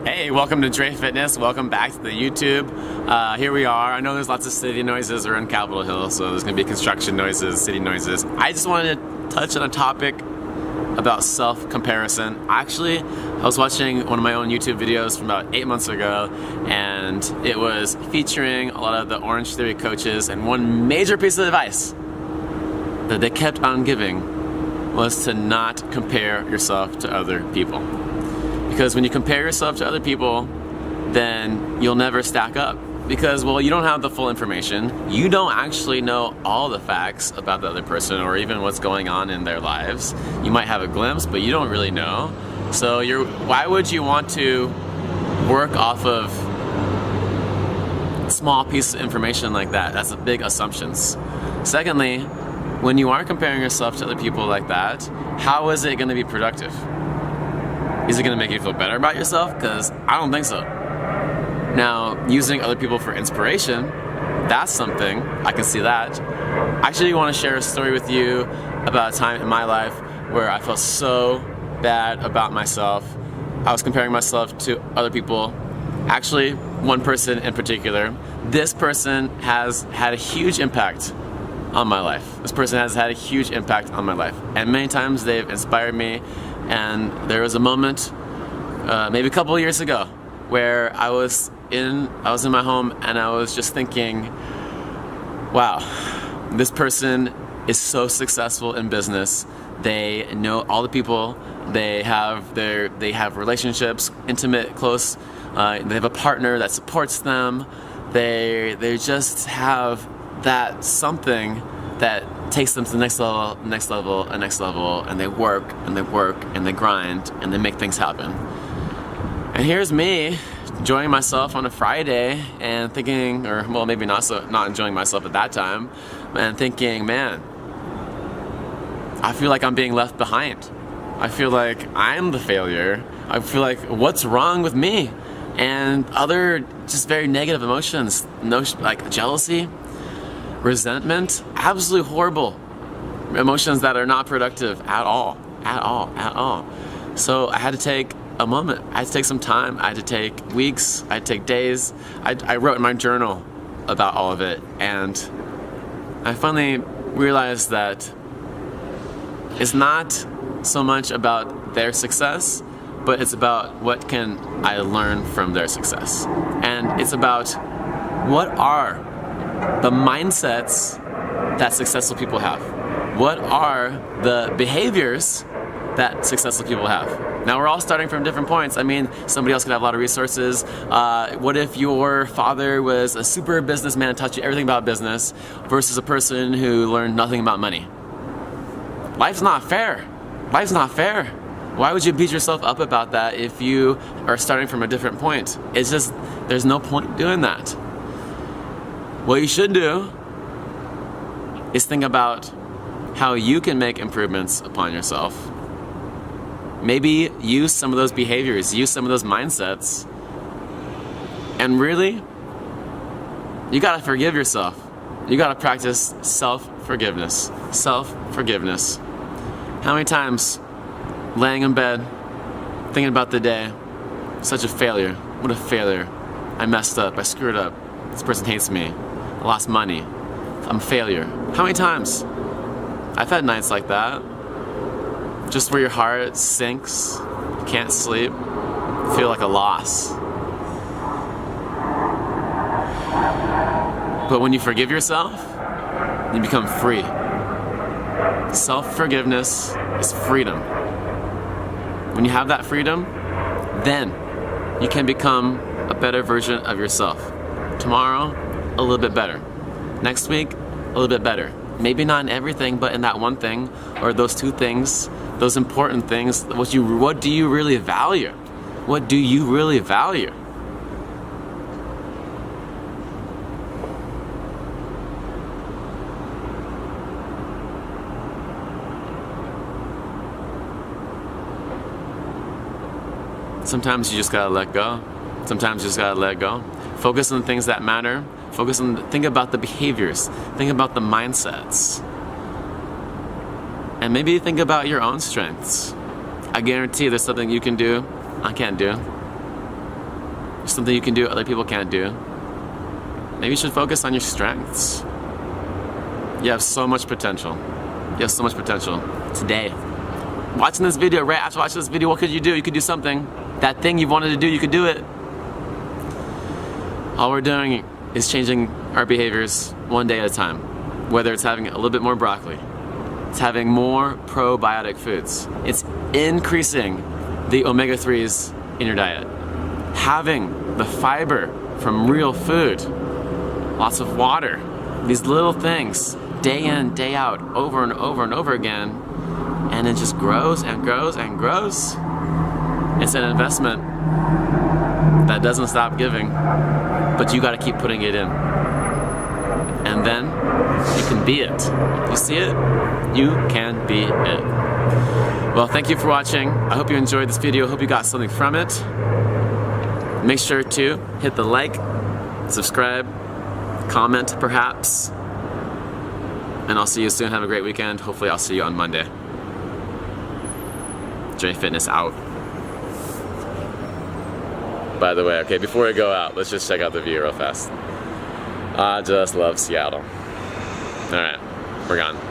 Hey, welcome to Dre Fitness. Welcome back to the YouTube. Here we are. I know there's lots of city noises around Capitol Hill, so there's going to be construction noises, city noises. I just wanted to touch on a topic about self-comparison. Actually, I was watching one of my own YouTube videos from about 8 months ago, and it was featuring a lot of the Orange Theory coaches, and one major piece of advice that they kept on giving was to not compare yourself to other people. Because when you compare yourself to other people, then you'll never stack up. Because, well, you don't have the full information. You don't actually know all the facts about the other person or even what's going on in their lives. You might have a glimpse, but you don't really know. So why would you want to work off of small pieces of information like that? That's a big assumptions. Secondly, when you are comparing yourself to other people like that, how is it going to be productive? Is it going to make you feel better about yourself? Because I don't think so. Now, using other people for inspiration, that's something. I can see that. I actually want to share a story with you about a time in my life where I felt so bad about myself. I was comparing myself to other people. Actually, one person in particular. This person has had a huge impact on my life. This person has had a huge impact on my life. And many times they've inspired me. And there was a moment, maybe a couple of years ago, where I was in my home and I was just thinking, wow, this person is so successful in business. They know all the people. They have relationships, intimate, close. They have a partner that supports them. They just have that something that takes them to the next level, and they work and they work and they grind and they make things happen. And here's me enjoying myself on a Friday and thinking, or well, maybe not enjoying myself at that time, and thinking, man, I feel like I'm being left behind. I feel like I'm the failure. I feel like, what's wrong with me? And other just very negative emotions, like jealousy, resentment, absolutely horrible emotions that are not productive at all. So I had to take a moment. I had to take some time. I had to take weeks. I had to take days. I wrote in my journal about all of it, and I finally realized that it's not so much about their success, but it's about what can I learn from their success. And it's about what are the mindsets that successful people have. What are the behaviors that successful people have? Now, we're all starting from different points. I mean, somebody else could have a lot of resources. What if your father was a super businessman and taught you everything about business versus a person who learned nothing about money? Life's not fair. Life's not fair. Why would you beat yourself up about that if you are starting from a different point? It's just, there's no point doing that. What you should do is think about how you can make improvements upon yourself. Maybe use some of those behaviors, use some of those mindsets, and really, you gotta forgive yourself. You gotta practice self-forgiveness. Self-forgiveness. How many times, laying in bed, thinking about the day, such a failure, what a failure. I messed up, I screwed up, this person hates me. I lost money. I'm a failure. How many times? I've had nights like that. Just where your heart sinks, can't sleep, feel like a loss. But when you forgive yourself, you become free. Self-forgiveness is freedom. When you have that freedom, then you can become a better version of yourself. Tomorrow, a little bit better. Next week, a little bit better. Maybe not in everything, but in that one thing, or those two things, those important things. What do you really value? What do you really value? Sometimes you just gotta let go. Sometimes you just gotta let go. Focus on the things that matter. Think about the behaviors. Think about the mindsets. And maybe think about your own strengths. I guarantee there's something you can do I can't do. something you can do other people can't do. Maybe you should focus on your strengths. You have so much potential. You have so much potential today. Watching this video, right after watching this video, what could you do? You could do something. That thing you wanted to do, you could do it. All we're doing is changing our behaviors one day at a time. Whether it's having a little bit more broccoli, it's having more probiotic foods, it's increasing the omega-3s in your diet, having the fiber from real food, lots of water, these little things, day in, day out, over and over and over again, and it just grows and grows and grows. It's an investment that doesn't stop giving, but you gotta keep putting it in. And then you can be it. You see it? You can be it. Well, thank you for watching. I hope you enjoyed this video. I hope you got something from it. Make sure to hit the like, subscribe, comment perhaps, and I'll see you soon. Have a great weekend. Hopefully I'll see you on Monday. J Fitness out. By the way, okay, before we go out, let's just check out the view real fast. I just love Seattle. Alright, we're gone.